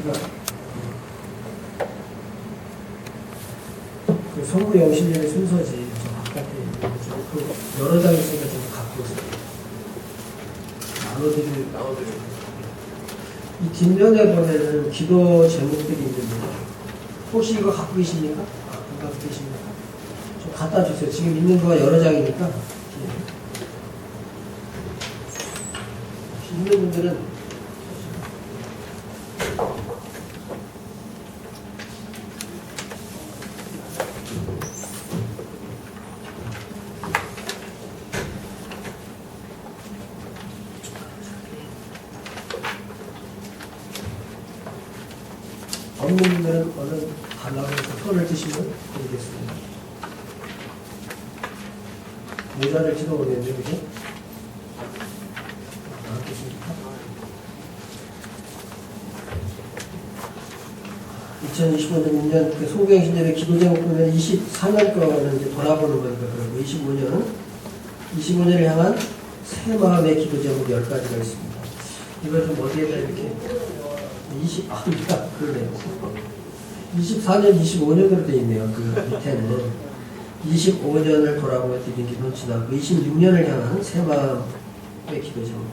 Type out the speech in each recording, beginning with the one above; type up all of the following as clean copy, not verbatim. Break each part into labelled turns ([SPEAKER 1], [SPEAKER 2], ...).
[SPEAKER 1] 우리가 그 성부 영신전의 순서지 저 바깥에 있는 그 여러 장 있으니까 좀 갖고 나눠드리고 이 뒷면에 보면은 기도 제목들이 있는데 혹시 이거 갖고 계십니까? 안 갖고 계십니까? 좀 갖다 주세요. 지금 있는 거가 여러 장이니까 있는 분들은 없는 분들은 얼른 달라고 해서 손을 드시면 드리겠습니다. 모자랄지도 모르겠는데, 그죠? 나왔겠습니까? 2025년 6년 그 송구영신전의 기도 제목 보면 24년 거는 이제 돌아보는 거니까 그러고 25년을 향한 새 마음의 기도 제목 10가지가 있습니다. 이걸 좀 어디에다 이렇게 그러네요. 24년, 25년으로 되어 있네요. 그 밑에는 25년을 돌아보며 드린 기도는 지나고 26년을 향한 새 마음의 기도 제목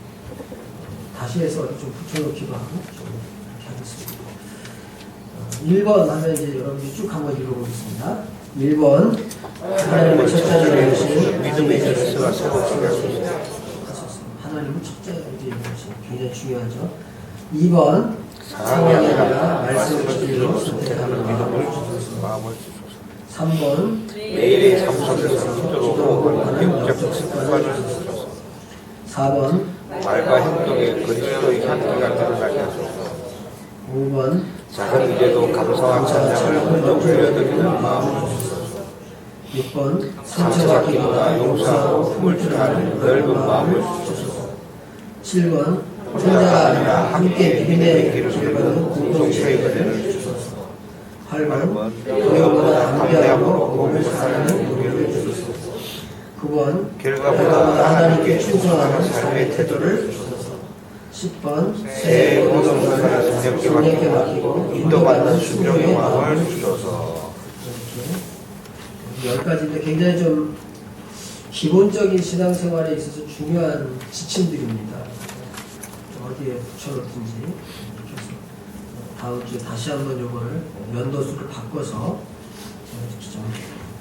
[SPEAKER 1] 다시 해서 좀 붙여놓기도 하고 좀 이렇게 하겠습니다. 1번 하면 이제 여러분이 쭉 한번 읽어보겠습니다. 1번 하나님의 첫자를 여신 믿음의 절수가 하나님은 첫자를 여신 굉장히 중요하죠. 2번 상황이 아니라 말씀을 지키기로 선택하는 믿음을 주소서. 3번
[SPEAKER 2] 매일의 참석에서 기도로 하는 영적 습관을 주소서.
[SPEAKER 1] 4번
[SPEAKER 2] 말과 행동에 그리스도의 향기가 드러나게 하소서.
[SPEAKER 1] 5번
[SPEAKER 2] 작은 일에도 감사와 찬양을 올려드리는 마음을 주소서.
[SPEAKER 1] 6번
[SPEAKER 2] 상처받기보다 용서하고 품을 줄 아는 넓은 마음을 주소서.
[SPEAKER 1] 7번 혼자가 아니라 함께 믿음의 길을 걷는 공동체의 은혜를 주소서. 8번 교회보다 담대하고 몸을 사랑하는 노력을 주소서. 9번 결과보다 하나님께 충성하는 삶의 태도를 주소서. 10번
[SPEAKER 2] 새해 모든 것을 성령께 맡기고 인도받는 순종의 마음을 주소서.
[SPEAKER 1] 이렇게 10가지인데 굉장히 좀 기본적인 신앙생활에 있어서 중요한 지침들입니다. 어디에 붙여놓든지 이렇게 해서 다음 주에 다시 한번 요거를 연도수를 바꿔서 좀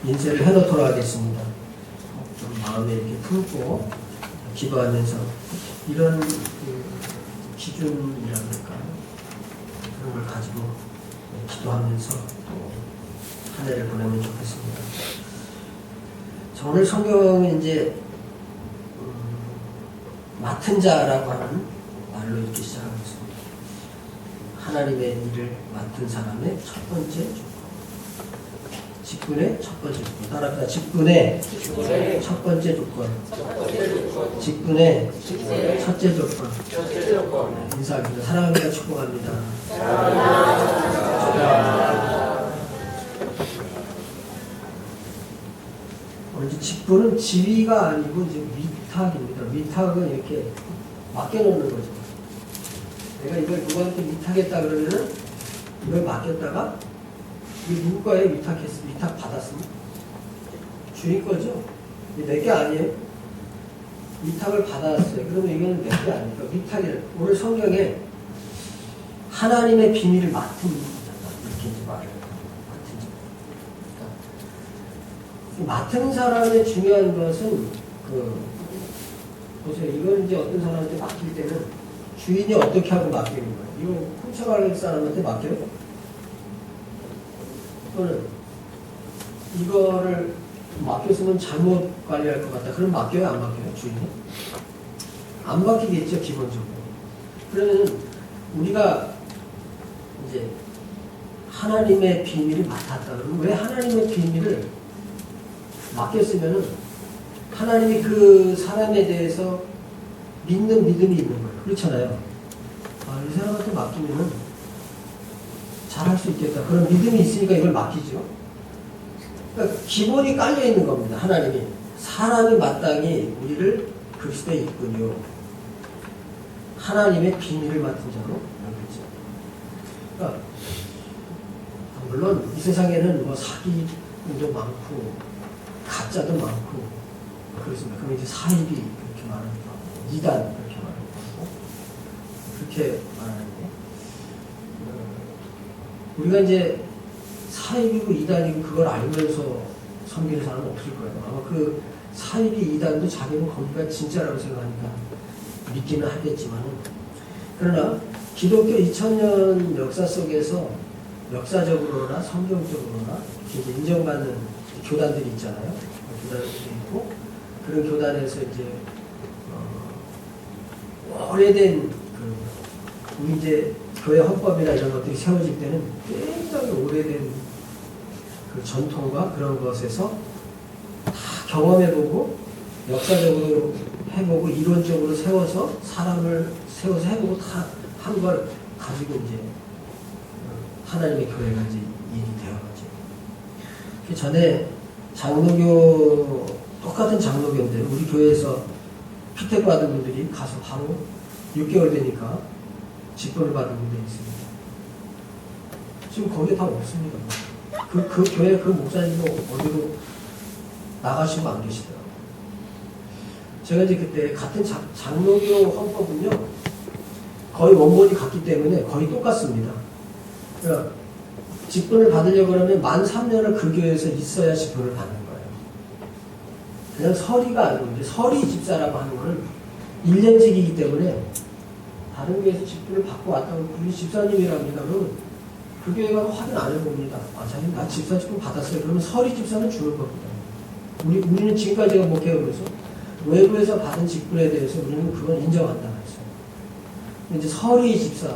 [SPEAKER 1] 인쇄를 해놓도록 하겠습니다. 좀 마음에 이렇게 품고 기도하면서 이런 그 기준이랄까 그런 걸 가지고 기도하면서 한 해를 보내면 좋겠습니다. 자, 오늘 성경은 이제 맡은 자라고 하는 말로 이렇게 시작하겠습니다. 하나님의 일을 맡은 사람의 첫 번째 조건. 직분의 첫 번째 조건. 따라합니다. 직분의 첫 번째 조건. 직분의 첫째 조건. 인사합니다. 사랑합니다. 축복합니다. 이제 직분은 지위가 아니고 이제 위탁입니다. 위탁은 이렇게 맡겨놓는 거죠. 내가 이걸 누구한테 위탁했다 그러면은 이걸 맡겼다가 이게 누구 거에 위탁 받았습니다. 주인 거죠. 내 게 아니에요. 위탁을 받았어요. 그러면 이거는 내 게 아니니까 위탁이래. 오늘 성경에 하나님의 비밀을 맡은 자다 이렇게 이제 말을 맡은 자. 맡은 사람의 중요한 것은 보세요. 이건 이제 어떤 사람한테 맡길 때는 주인이 어떻게 하고 맡기는 거예요. 이거 훔쳐갈 사람한테 맡겨요? 또는 이거를 맡겼으면 잘못 관리할 것 같다. 그럼 맡겨요? 안 맡겨요? 주인이? 안 맡기겠죠, 기본적으로. 그러면 우리가 이제 하나님의 비밀을 맡았다. 그러면 왜 하나님의 비밀을 맡겼으면은 하나님이 그 사람에 대해서 믿는 믿음이 있는 거예요. 그렇잖아요. 아, 이 사람한테 맡기면은 잘할 수 있겠다. 그런 믿음이 있으니까 이걸 맡기죠. 그러니까 기본이 깔려 있는 겁니다. 하나님이. 사람이 마땅히 우리를 그리스도에 있군요. 하나님의 비밀을 맡은 자로 여기죠. 그러니까 물론 이 세상에는 뭐 사기도 많고 가짜도 많고 그렇습니다. 그럼 이제 사입이 그렇게 많은 거, 이단 그렇게 많은 거고 그렇게 말하는데 우리가 이제 사입이고 이단이고 그걸 알면서 섬기는 사람은 없을 거예요. 아마 그 사입이 이단도 자기는 거기가 진짜라고 생각하니까 믿기는 하겠지만은 그러나 기독교 2000년 역사 속에서 역사적으로나 성경적으로나 이제 인정받는 교단들이 있잖아요. 교단들이 있고 그런 교단에서 이제 오래된 우리 이제 교회 헌법이나 이런 것들이 세워질 때는 굉장히 오래된 그 전통과 그런 것에서 다 경험해보고 역사적으로 해보고 이론적으로 세워서 사람을 세워서 해보고 다 한 걸 가지고 이제 하나님의 교회가 이제 일이 되어가지고 그 전에 장로교 똑같은 장로교인데 우리 교회에서 피택 받은 분들이 가서 바로 6개월 되니까 직분을 받은 분들이 있습니다. 지금 거기에 다 없습니다. 그 교회 그 목사님도 어디로 나가시고 안 계시더라고요. 제가 이제 그때 같은 장로교 헌법은요 거의 원본이 같기 때문에 거의 똑같습니다. 그러니까 직분을 받으려고 하면 만 3년을 그 교회에서 있어야 직분을 받는 거예요. 그냥 서리가 아니고 이제 서리 집사라고 하는 거는 1년직이기 때문에 다른 교회에서 직분을 받고 왔다고 우리 집사님이랍니다. 그러면 그 교회가 확인 안 해봅니다. 아, 자기는 나 집사 직분 받았어요. 그러면 서리 집사는 주는 겁니다. 우리는 지금까지 제가 목회하면서 외부에서 받은 직분에 대해서 우리는 그건 인정한다 했어요. 이제 서리 집사.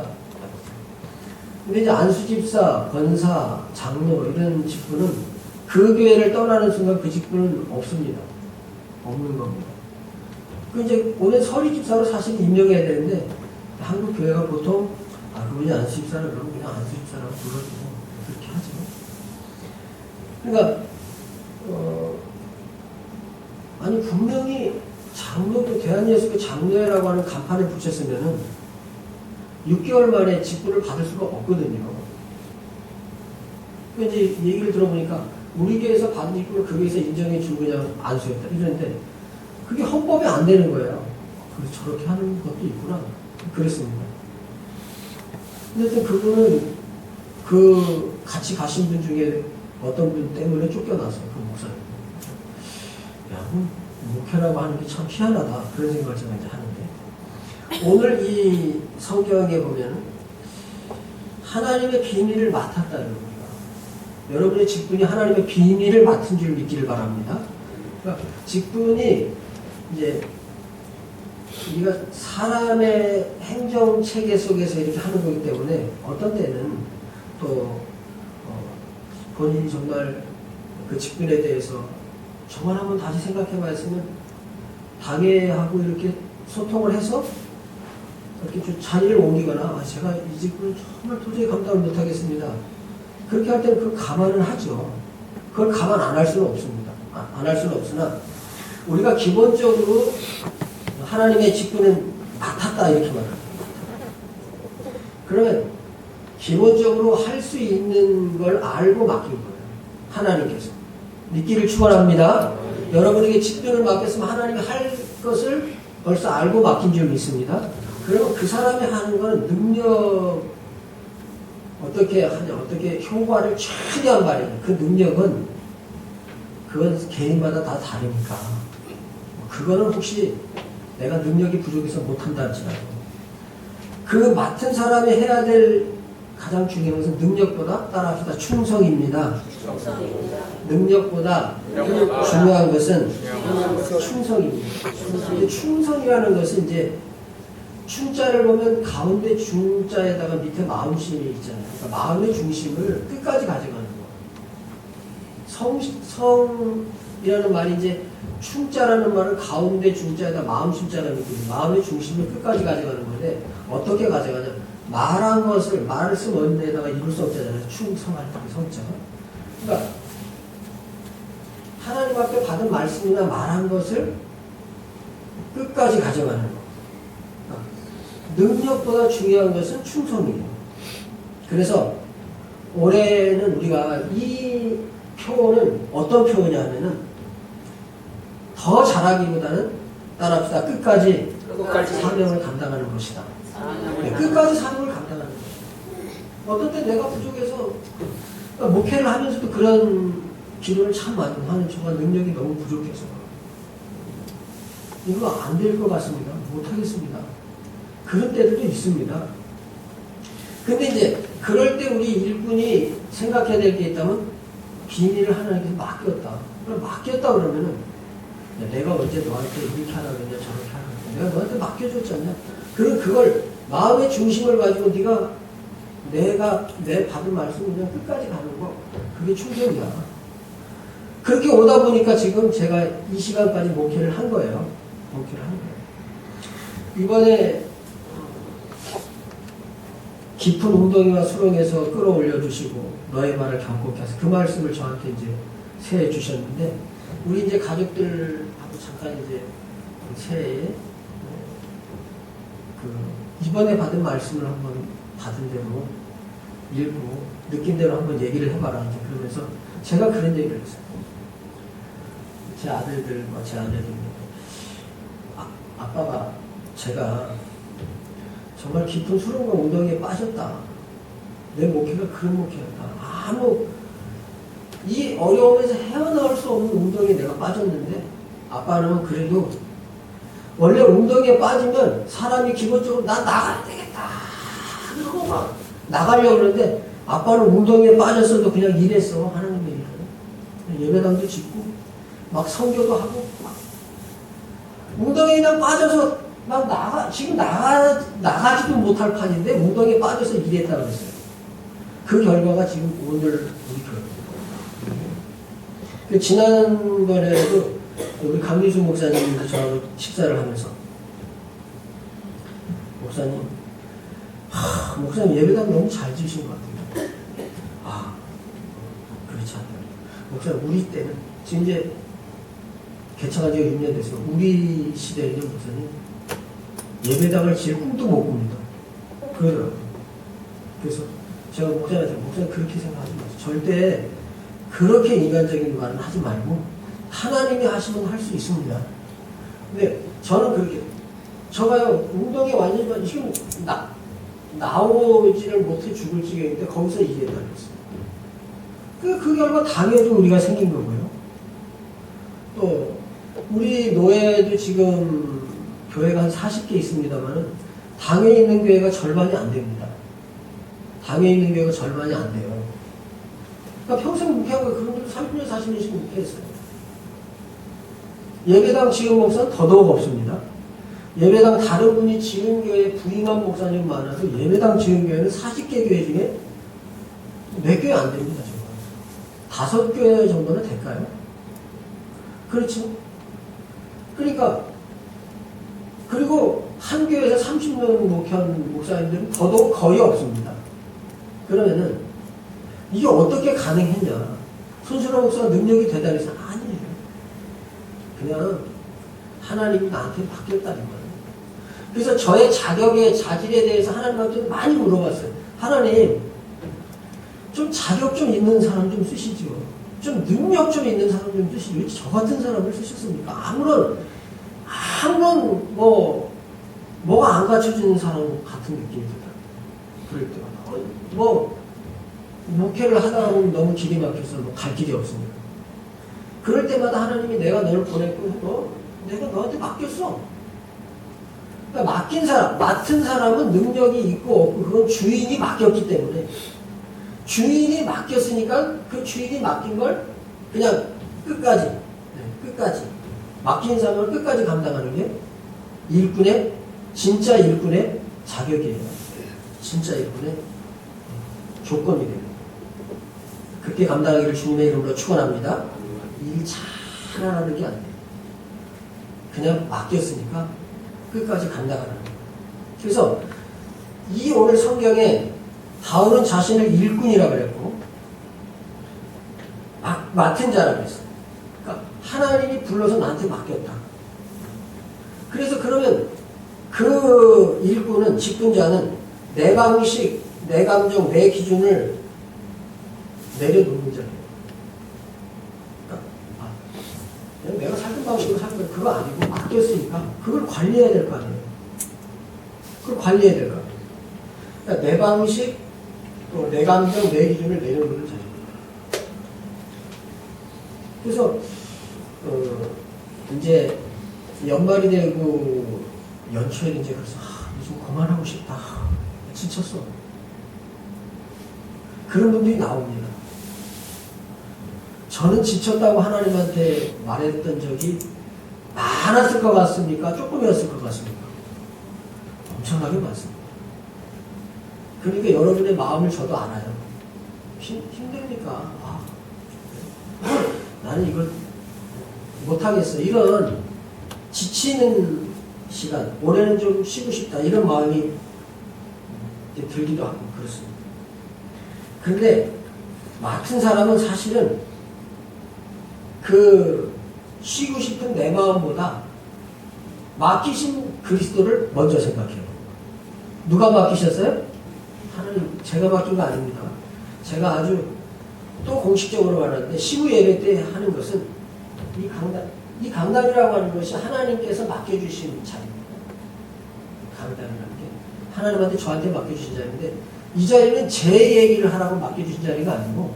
[SPEAKER 1] 근데 이제 안수 집사, 권사, 장로 이런 직분은 그 교회를 떠나는 순간 그 직분은 없습니다. 없는 겁니다. 그 이제 오늘 서리 집사로 사실 임명해야 되는데 한국 교회가 보통 그분이 안수 집사는 그러면 그냥 안수 집사라고 불러주고 그렇게 하죠. 그러니까 아니 분명히 장로도 대한예수교 장로회라고 하는 간판을 붙였으면은 6개월 만에 직분을 받을 수가 없거든요. 이제 얘기를 들어보니까 우리 교회에서 받은 직분을 그 교회에서 인정해 주고 그냥 안수했다 이러는데 그게 헌법에 안 되는 거예요. 그래서 저렇게 하는 것도 있구나. 그랬습니다. 근데 또 그분은 그 같이 가신 분 중에 어떤 분 때문에 쫓겨났어요. 그 목사님. 야, 목회라고 하는 게 참 희한하다. 그런 생각을 제가 이제 하는데 오늘 이 성경에 보면 하나님의 비밀을 맡았다 여러분과 여러분의 직분이 하나님의 비밀을 맡은 줄 믿기를 바랍니다. 그러니까 직분이 이제 우리가 사람의 행정 체계 속에서 이렇게 하는 거기 때문에 어떤 때는 또 본인이 정말 그 직분에 대해서 정말 한번 다시 생각해 봤으면 당회하고 이렇게 소통을 해서 이렇게 좀 자리를 옮기거나 제가 이 직분을 정말 도저히 감당을 못하겠습니다. 그렇게 할 때는 그 감안을 하죠. 그걸 감안 안 할 수는 없습니다. 안 할 수는 없으나 우리가 기본적으로 하나님의 직분은 맡았다 이렇게 말합니다. 그러면 기본적으로 할 수 있는 걸 알고 맡긴 거예요. 하나님께서. 믿기를 축원합니다. 여러분에게 직분을 맡겼으면 하나님이 할 것을 벌써 알고 맡긴 줄 믿습니다. 그러면 그 사람이 하는 건 능력 어떻게 하냐, 어떻게 효과를 최대한 발휘해. 그 능력은 그건 개인마다 다 다르니까. 그거는 혹시 내가 능력이 부족해서 못한다 할지라도 그 맡은 사람이 해야 될 가장 중요한 것은 능력보다 따라합시다. 충성입니다. 능력보다 중요한 것은 충성입니다. 근데 충성이라는 것은 이제 충자를 보면 가운데 중자에다가 밑에 마음심이 있잖아요. 그러니까 마음의 중심을 끝까지 가져가는 거. 성이라는 말이 이제 충자라는 말은 가운데 중자에다 마음심자라는 거예요. 마음의 중심을 끝까지 가져가는 건데 어떻게 가져가냐? 말한 것을 말을 쓰면 어느 데다가 이룰 수 없잖아요. 충성할 때 성자가. 그러니까 하나님 앞에 받은 말씀이나 말한 것을 끝까지 가져가는 거. 능력보다 중요한 것은 충성이에요. 그래서 올해는 우리가 이 표현은 어떤 표현이냐면은 더 잘하기보다는 따라합시다. 끝까지 사명을 감당하는 것이다. 네, 끝까지 사명을 감당하는 것이다. 어떤 때 내가 부족해서 그러니까 목회를 하면서도 그런 기도를 참 많이 하는 저가 능력이 너무 부족해서 이거 안 될 것 같습니다. 못하겠습니다. 그런 때들도 있습니다. 근데 이제 그럴 때 우리 일꾼이 생각해야 될 게 있다면 비밀을 하나님께서 맡겼다. 그럼 맡겼다 그러면은 내가 언제 너한테 이렇게 하라 그랬냐 저렇게 하라 그랬냐 내가 너한테 맡겨줬잖냐. 그럼 그걸 마음의 중심을 가지고 내가 내 받은 말씀 그냥 끝까지 가는 거 그게 충격이야. 그렇게 오다 보니까 지금 제가 이 시간까지 목회를 한 거예요. 이번에 깊은 웅덩이와 수렁에서 끌어올려 주시고 너의 말을 경고케 하서 그 말씀을 저한테 이제 새해 주셨는데 우리 이제 가족들하고 잠깐 이제 새해에 이번에 받은 말씀을 한번 받은 대로 읽고 느낀 대로 한번 얘기를 해봐라 이제 그러면서 제가 그런 얘기를 했어요. 제 아들들과 제 아내들이 아빠가 제가 정말 깊은 수렁과 웅덩이에 빠졌다. 내 목회가 그런 목회였다. 이 어려움에서 헤어나올 수 없는 웅덩이에 내가 빠졌는데 아빠는 그래도 원래 웅덩이에 빠지면 사람이 기본적으로 나 나가야 되겠다. 그러고 막 나가려고 그러는데 아빠는 웅덩이에 빠졌어도 그냥 일했어. 하나님의 일을. 예배당도 짓고 막 선교도 하고 막 웅덩이에 그냥 빠져서 막 지금 나가지도 못할 판인데 웅덩이에 빠져서 일했다고 했어요. 그 결과가 지금 오늘 우리 교회. 지난번에도 우리 강리수 목사님도 저하고 식사를 하면서 목사님 예배당 너무 잘 지으신 것 같아요. 그렇지 않아요. 목사님 우리 때는 지금 이제 개척한 지가 6년 됐어요. 우리 시대에는 목사님 예배당을 지을 꿈도 못 꿉니다. 그러더라고요. 그래서 제가 목사님 그렇게 생각하지 마세요. 절대 그렇게 인간적인 말은 하지 말고 하나님이 하시면 할 수 있습니다. 근데 저는 그렇게 저가요 웅덩이 완전히 지금 나오지를 못해 죽을 지경인데 거기서 일했다고 했어요. 그 결과 당연히 우리가 생긴 거고요. 또 우리 노예도 지금 교회가 한 40개 있습니다만 당에 있는 교회가 절반이 안 됩니다. 당에 있는 교회가 절반이 안 돼요. 그러니까 평생 목회하고 그런 분들 30년, 40년씩 목회했어요. 예배당 지은 목사는 더더욱 없습니다. 예배당 다른 분이 지은 교회에 부임한 목사님 많아도 예배당 지은 교회는 40개 교회 중에 몇 교회 안 됩니다. 정말. 5교회 정도는 될까요? 그렇죠? 그러니까 그리고 한 교회에서 30년 목회한 목사님들은 더더욱 거의 없습니다. 그러면은 이게 어떻게 가능했냐? 손수라 목사가 능력이 대단해서 아니에요. 그냥 하나님이 나한테 맡겼다는 거예요. 그래서 저의 자격의 자질에 대해서 하나님한테 많이 물어봤어요. 하나님, 좀 자격 좀 있는 사람 좀 쓰시죠. 좀 능력 좀 있는 사람 좀 쓰시죠. 왜 저 같은 사람을 쓰셨습니까? 아무런 뭐가 안 갖춰지는 사람 같은 느낌이 들어요. 그럴 때마다. 목회를 하다 보면 너무 길이 막혀서 갈 길이 없습니다. 그럴 때마다 하나님이 내가 너를 보냈고, 내가 너한테 맡겼어. 그러니까 맡은 사람은 능력이 있고 없고, 그건 주인이 맡겼기 때문에. 주인이 맡겼으니까 그 주인이 맡긴 걸 그냥 끝까지. 맡긴 사람을 끝까지 감당하는 게 진짜 일꾼의 자격이에요. 진짜 일꾼의 조건이 돼요. 그렇게 감당하기를 주님의 이름으로 축원합니다. 일 잘하는 게 아니에요. 그냥 맡겼으니까 끝까지 감당하는 거예요. 그래서 이 오늘 성경에 바울은 자신을 일꾼이라고 그랬고 맡은 자라고 했어요. 그러니까 하나님이 불러서 나한테 맡겼다. 그래서 그러면 그 일꾼은 직분자는 내 방식, 내 감정, 내 기준을 내려놓는 자리예요. 그러니까 내가 살던 방식으로 살 거야. 그거 아니고 맡겼으니까 그걸 관리해야 될 거 아니에요. 그걸 관리해야 될 거 아니에요. 그러니까 내 방식, 또 내 감정, 내 기준을 내려놓는 자리예요. 그래서 이제 연말이 되고 연초에 이제 그래서 좀 그만하고 싶다. 지쳤어. 그런 분들이 나옵니다. 저는 지쳤다고 하나님한테 말했던 적이 많았을 것 같습니까? 조금이었을 것 같습니까? 엄청나게 많습니다. 그러니까 여러분의 마음을 저도 알아요. 힘드니까 나는 이걸 못하겠어. 이런 지치는 시간, 올해는 좀 쉬고 싶다. 이런 마음이 이제 들기도 하고 그렇습니다. 그런데 맡은 사람은 사실은 그 쉬고 싶은 내 마음보다 맡기신 그리스도를 먼저 생각해요. 누가 맡기셨어요? 하나님. 제가 맡긴 거 아닙니다. 제가 아주 또 공식적으로 말하는데 시부 예배 때 하는 것은 이 강단이라고 하는 것이 하나님께서 맡겨주신 자리입니다. 강단이라는 게 하나님한테 저한테 맡겨주신 자리인데 이 자리는 제 얘기를 하라고 맡겨주신 자리가 아니고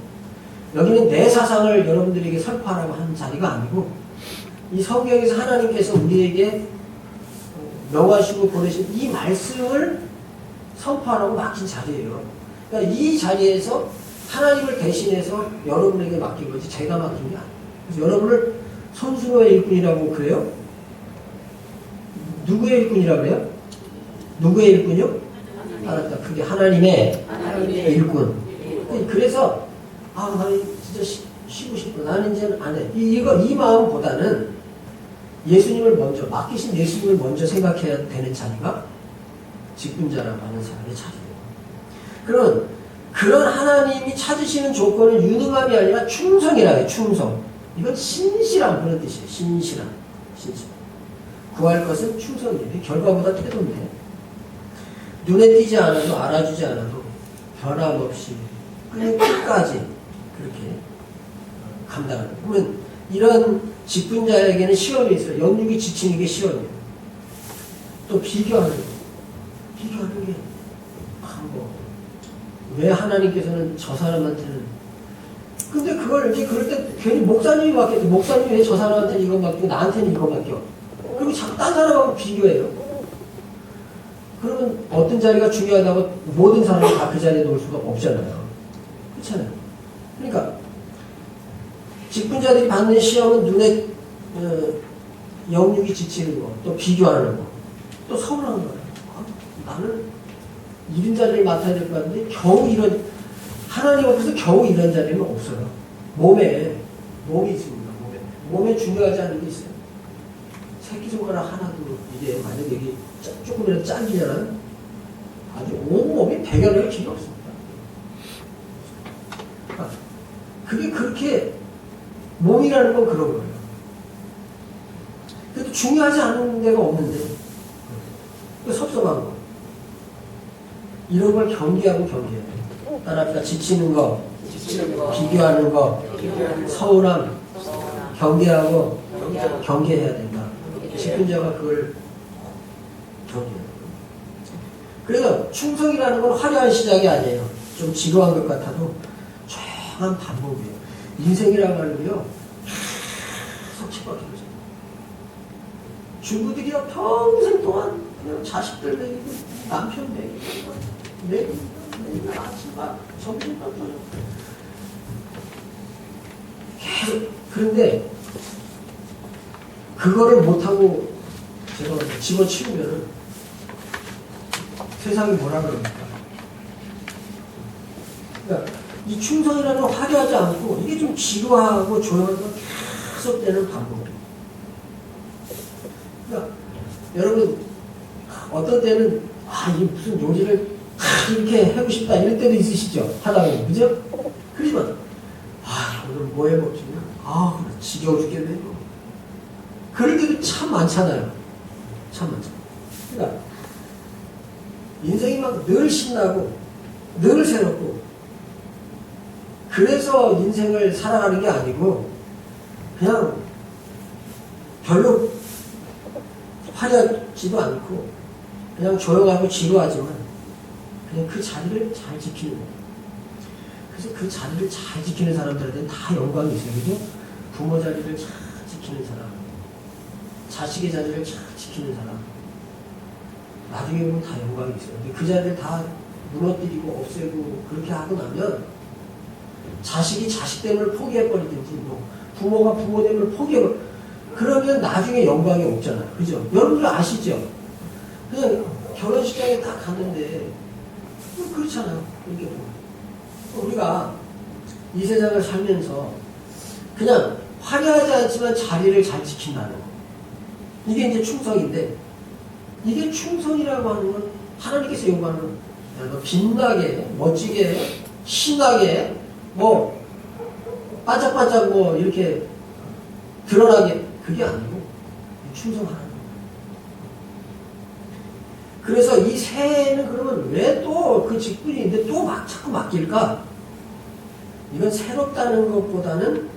[SPEAKER 1] 여기는 내 사상을 여러분들에게 설파하라고 하는 자리가 아니고 이 성경에서 하나님께서 우리에게 명하시고 보내신 이 말씀을 선포하라고 맡긴 자리예요. 그러니까 이 자리에서 하나님을 대신해서 여러분에게 맡긴 거지 제가 맡긴 게 아니에요. 그래서 여러분을 손수노의 일꾼이라고 그래요? 누구의 일꾼이라고 그래요? 누구의 일꾼이요? 알았다. 그게 하나님의 일꾼. 그래서 나는 진짜 쉬고 싶어. 나는 이제 안 해. 이 마음보다는 예수님을 먼저 맡기신 예수님을 먼저 생각해야 되는 자리가 직분자라고 하는 사람의 자리예요. 그러면 그런 하나님이 찾으시는 조건은 유능함이 아니라 충성이라 해요. 충성. 이건 신실함 그런 뜻이에요. 신실함. 구할 것은 충성이에요. 결과보다 태도인데 눈에 띄지 않아도 알아주지 않아도 변함없이 그냥 끝까지 그렇게 감당하는. 그러면 이런 직분자에게는 시험이 있어요. 영육이 지치는 게 시험이에요. 또 비교하는 게 왜 하나님께서는 저 사람한테는 근데 그걸 이제 그럴 때 괜히 목사님이 맡겼지. 목사님이 왜 저 사람한테는 이거 맡기고 나한테는 이거 맡겨. 그리고 자꾸 딴 사람하고 비교해요. 그러면 어떤 자리가 중요하다고 모든 사람이 다 그 자리에 놓을 수가 없잖아요. 그렇잖아요. 그러니까 직분자들이 받는 시험은 눈에 영육이 지치는 거, 또 비교하는 거, 또 서운한 거예요. 나는 이런 자리를 맡아야 될 것 같은데 겨우 이런 하나님 앞에서 겨우 이런 자리는 없어요. 몸이 있습니다. 몸에 중요하지 않은 게 있어요. 새끼손가락 하나도 이게 만약에 여기 조금이라도 잘리잖아요. 아주 온몸이 배겨낼 길이 없습니다. 그게 그렇게 몸이라는 건 그런 거예요. 그래도 중요하지 않은 데가 없는데 섭섭한 거. 이런 걸 경계해야 돼요. 따라합시다. 지치는 거, 비교하는 거, 서운함, 경계하고 경계해야 된다. 직분자가 그걸 경계해요. 그래서 충성이라는 건 화려한 시작이 아니에요. 좀 지루한 것 같아도 조용한 반복이에요. 인생이라고 하는 게요. 계속 치받기로 잖아요. 주부들이요 평생 동안 그냥 자식들 먹이고 남편 먹이고 아침밥 점심밥 계속. 그런데 그거를 못하고 제가 집어치우면은 세상이 뭐라 그럽니까? 그러니까 이 충성이라는 건 화려하지 않고 이게 좀 지루하고 조용한 건 계속되는 반복이에요. 그러니까 여러분 어떤 때는 이게 무슨 요리를 이렇게 하고 싶다 이럴 때도 있으시죠? 하다 보면 그죠? 그러지만 오늘 뭐 해먹지? 지겨워 죽겠네. 그럴 때도 참 많잖아요. 참 많잖아요. 그러니까 인생이 막 늘 신나고 늘 새롭고. 그래서 인생을 살아가는 게 아니고 그냥 별로 화려하지도 않고 그냥 조용하고 지루하지만 그냥 그 자리를 잘 지키는 거예요. 그래서 그 자리를 잘 지키는 사람들한테는 다 영광이 있어요. 그죠? 부모 자리를 잘 지키는 사람, 자식의 자리를 잘 지키는 사람, 나중에 보면 다 영광이 있어요. 근데 그 자리를 다 무너뜨리고 없애고 그렇게 하고 나면 자식이 자식됨을 포기해버리든지 뭐 부모가 부모됨을 포기해버려 그러면 나중에 영광이 없잖아요. 그죠? 여러분들 아시죠? 그냥 결혼식장에 딱 갔는데 그렇잖아요. 이렇게 보면. 우리가 이 세상을 살면서 그냥 화려하지 않지만 자리를 잘 지킨다는 거. 이게 이제 충성인데 이게 충성이라고 하는 건 하나님께서 요구하는 빛나게 멋지게 신나게 뭐 반짝반짝 뭐 이렇게 드러나게 그게 아니고 충성하는 거예요. 그래서 이 새해에는 그러면 왜 또 그 직분이 있는데 또 자꾸 맡길까? 이건 새롭다는 것보다는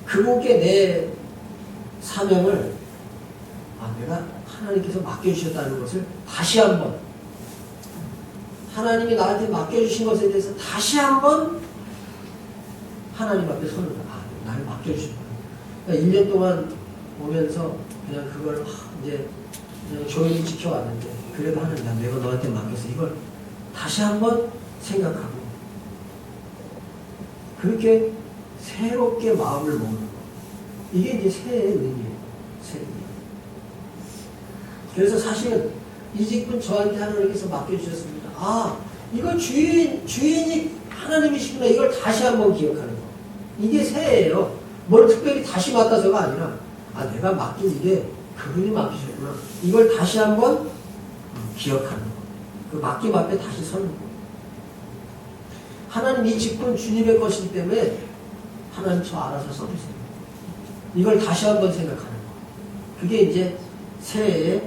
[SPEAKER 1] 그분께 내 사명을 내가 하나님께서 맡겨주셨다는 것을 다시 한번 하나님이 나한테 맡겨주신 것에 대해서 다시 한번 하나님 앞에 서는 거야. 나를 맡겨주셨구나. 그러니까 1년 동안 오면서 그냥 그걸 이제 그냥 조용히 지켜왔는데 그래도 하나님 내가 너한테 맡겨서 이걸 다시 한번 생각하고 그렇게 새롭게 마음을 먹는 거. 이게 이제 새해의 의미예요. 새해. 그래서 사실은 이 직분 저한테 하나님께서 맡겨주셨습니다. 이거 주인이 하나님이시구나. 이걸 다시 한번 기억하는 거. 이게 새해예요. 뭘 특별히 다시 맡아서가 아니라 내가 맡긴 이게 그분이 맡기셨구나. 이걸 다시 한번 기억하는 거. 그 맡김 앞에 다시 서는 거. 하나님 이 직분 주님의 것이기 때문에 하나님 저 알아서 써주세요. 이걸 다시 한번 생각하는 거. 그게 이제 새해의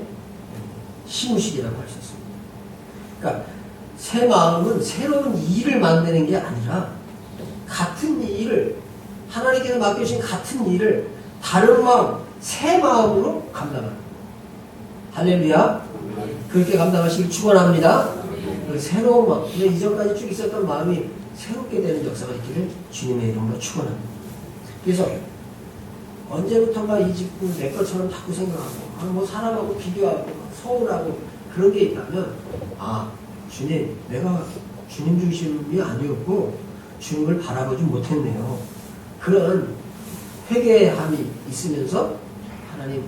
[SPEAKER 1] 시무식이라고 할 수 있습니다. 그러니까 새 마음은 새로운 일을 만드는 게 아니라 같은 일을 하나님께서 맡겨주신 같은 일을 다른 마음, 새 마음으로 감당하는 거예요. 할렐루야. 그렇게 감당하시길 축원합니다. 새로운 마음, 이전까지 쭉 있었던 마음이 새롭게 되는 역사가 있기를 주님의 이름으로 축원합니다. 그래서 언제부턴가 이 직분 내 것처럼 자꾸 생각하고 뭐 사람하고 비교하고 서운하고 그런 게 있다면 주님 내가 주님 중심이 아니었고 주님을 바라보지 못했네요. 그런 회개함이 있으면서 하나님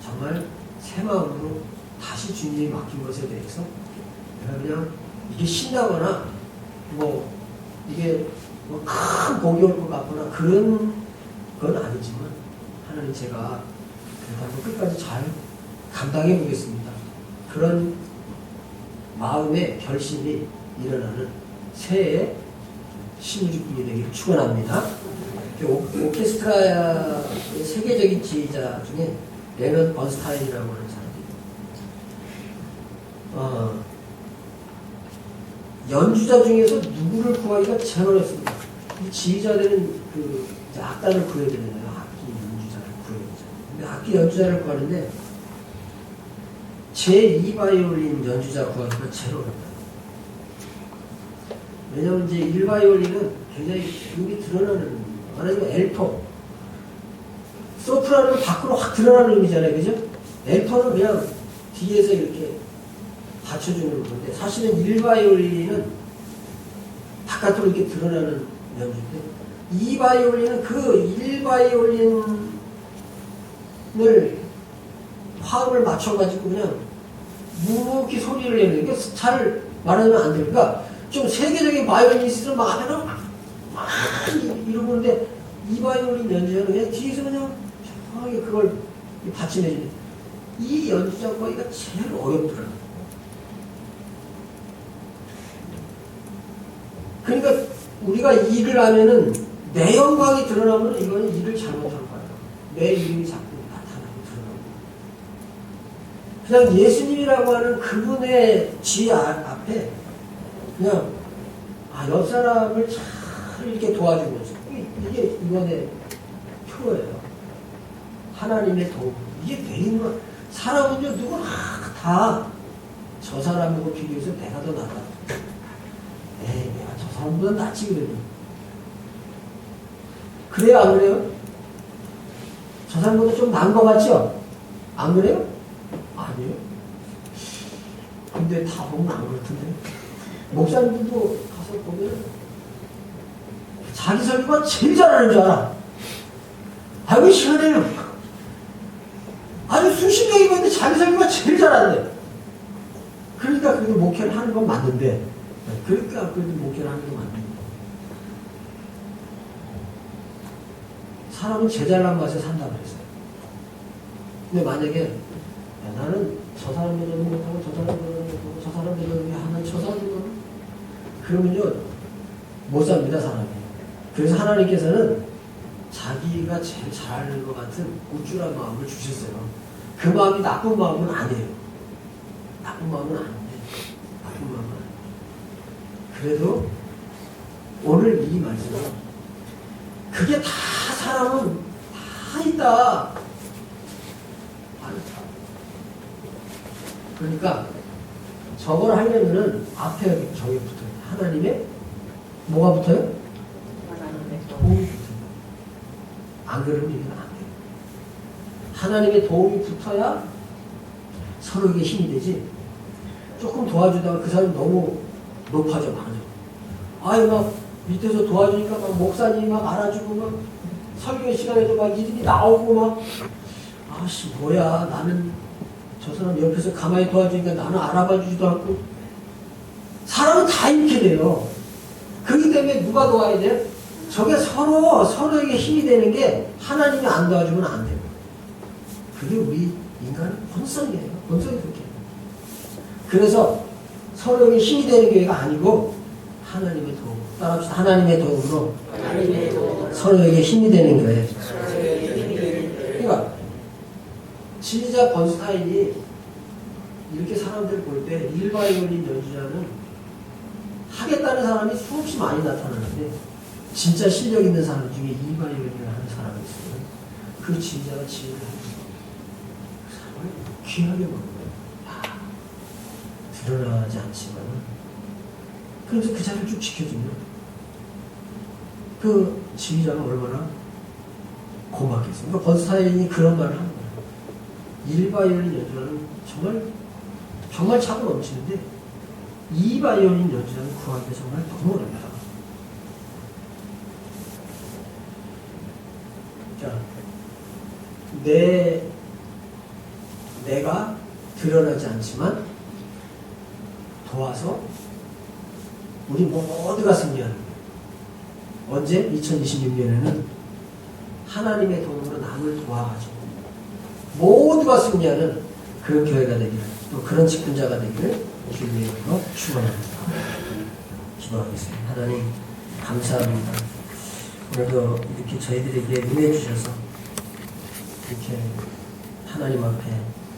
[SPEAKER 1] 정말 새 마음으로 다시 주님이 맡긴 것에 대해서 내가 그냥 이게 신나거나 뭐 이게 뭐 큰 복이 올 것 같거나 그런 건 아니지만 하나님 제가 그래도 한번 끝까지 잘 감당해 보겠습니다. 그런 마음의 결심이 일어나는 새해 신유직분이 되기를 축원합니다. 오케스트라 세계적인 지휘자 중에 레넌드 번스타인이라고 하는 사람이 연주자 중에서 누구를 구하기가 제일 어렵습니다. 이 지휘자들은 그 악단을 구해야 되잖아요. 악기 연주자를 구해야 되잖아요. 근데 악기 연주자를 구하는데 제2바이올린 연주자 구하기가 제일 어렵다. 왜냐하면 이제 1바이올린은 굉장히 음이 드러나는, 말하자면 엘토. 소프라노는 밖으로 확 드러나는 음이잖아요. 그죠? 엘토는 그냥 뒤에서 이렇게 받쳐주는 건데, 사실은 1바이올린은 바깥으로 이렇게 드러나는 연주인데, 2바이올린은 그 1바이올린을 화음을 맞춰가지고 그냥 묵묵히 소리를 내는 게 잘 말하면 안 돼요. 그러니까 좀 세계적인 바이올리니스트는 막 하면 막 이러고 있는데 2바이올린 연주자는 그냥 뒤에서 그냥 편하게 그걸 받침해주는 이 연주자 거기가 제일 어렵더라고요. 그러니까 우리가 일을 하면은 내 영광이 드러나면 이거는 일을 잘못한 거예요. 내 이름이 자꾸 나타나고 드러나고. 그냥 예수님이라고 하는 그분의 지혜 앞에 그냥 옆 사람을 잘 이렇게 도와주면서 이게 이번에 표예요. 하나님의 도움. 이게 되는 거. 사람은요 누구나 다 저 사람하고 비교해서 내가 더 낫다. 에이, 내가 저 사람보다 낫지 그래도. 그래요 안 그래요? 저 사람보다 좀 나은 거 같죠? 안 그래요? 아니에요. 근데 다 보면 안 그렇던데. 목사님들도 가서 보면 자기 설교가 제일 잘하는 줄 알아. 아이고 시원해요. 아주 수십 명이 있는데 자기 설교가 제일 잘하는데. 그러니까 그래도 목회를 하는 건 맞는데. 그러니까 그래도 목회를 하는 건 맞는데. 사람은 제잘난 맛에 산다 그랬어요. 근데 만약에 나는 저 사람 되려는 못하고 저 사람 되려는 못하고 저 사람 되려는 게 하나 저 사람 되려는 그러면요 못 삽니다 사람이. 그래서 하나님께서는 자기가 제일 잘하는 것 같은 우쭐한 마음을 주셨어요. 그 마음이 나쁜 마음은 아니에요. 나쁜 마음은 아닌데 나쁜 마음은 아니에요. 그래도 오늘 이 말씀은 그게 다 사람은 다 있다. 그러니까 저걸 하려면은 앞에 저기 붙어요. 하나님의 뭐가 붙어요?
[SPEAKER 3] 하나님의
[SPEAKER 1] 도움이 붙어요. 안 그러면 이건 안 돼요. 하나님의 도움이 붙어야 서로에게 힘이 되지. 조금 도와주다가 그 사람이 너무 높아져 많아져. 아유 막 밑에서 도와주니까 막 목사님이 막 알아주고 막 설교 시간에도 막 이들이 나오고 막 아씨 뭐야 나는 저 사람 옆에서 가만히 도와주니까 나는 알아봐 주지도 않고. 사람은 다 이렇게 돼요. 그렇기 때문에 누가 도와야 돼요? 저게 서로에게 힘이 되는 게 하나님이 안 도와주면 안 돼요. 그게 우리 인간의 본성이에요. 본성이 그렇게. 그래서 서로에게 힘이 되는 교회가 아니고 하나님의 도움. 따라합시다. 하나님의 도움으로 서로에게 힘이 되는 교회. 그러니까 지휘자 번스타인이 이렇게 사람들 볼 때 일바이올린 연주자는 하겠다는 사람이 수없이 많이 나타나는데 진짜 실력 있는 사람 중에 일바이올린을 하는 사람이 있으면 그 지휘자가 지휘를 해주고 그 사람을 귀하게 보는 거예요. 드러나지 않지만 그래서 그 자리를 쭉 지켜주면 그 지휘자가 얼마나 고맙겠어요. 그러니까 번스타인이 그런 말을 하는 거예요. 일바이올린 연주자는 정말 차고 넘치는데 이바이올린 연주자는 구하기가 정말 너무 어렵다. 자, 내가 드러나지 않지만 도와서 우리 모두가 승리하는 거예요. 언제? 2026년에는 하나님의 도움으로 남을 도와가지고 모두가 승리하는 그런 교회가 되기를, 또 그런 직분자가 되기를 주님의 이름으로 축원합니다. 기도하겠습니다. 하나님 감사합니다. 오늘도 이렇게 저희들에게 은혜 주셔서 이렇게 하나님 앞에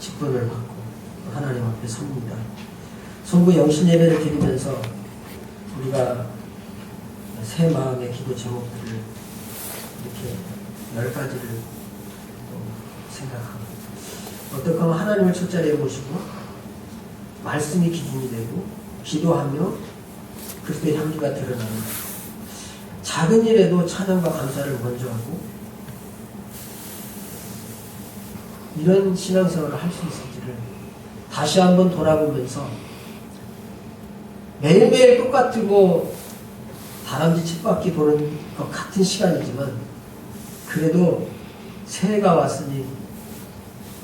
[SPEAKER 1] 직분을 받고 하나님 앞에 섭니다. 성부 영신 예배를 드리면서 우리가 새 마음의 기도 제목들을 이렇게 10가지를 생각하고 어떻게 하면 하나님을 첫 자리에 모시고 말씀이 기준이 되고 기도하며 그리스도의 향기가 드러나는 작은 일에도 찬양과 감사를 먼저 하고 이런 신앙생활을 할 수 있을지를 다시 한번 돌아보면서 매일매일 똑같고 다람쥐 쳇바퀴 도는 것 같은 시간이지만 그래도 새해가 왔으니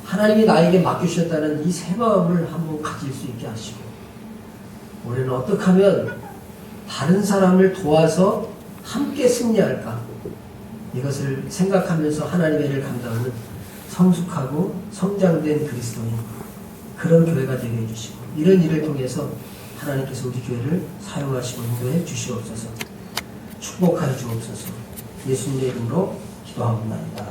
[SPEAKER 1] 하나님이 나에게 맡겨주셨다는 이 새 마음을 한번 가질 수 있게 하시고 올해는 어떻게 하면 다른 사람을 도와서 함께 승리할까 이것을 생각하면서 하나님의 일을 감당하는 성숙하고 성장된 그리스도인 그런 교회가 되게 해주시고 이런 일을 통해서 하나님께서 우리 교회를 사용하시고 인도해 주시옵소서. 축복하여 주옵소서. 예수님의 이름으로 기도하옵나이다.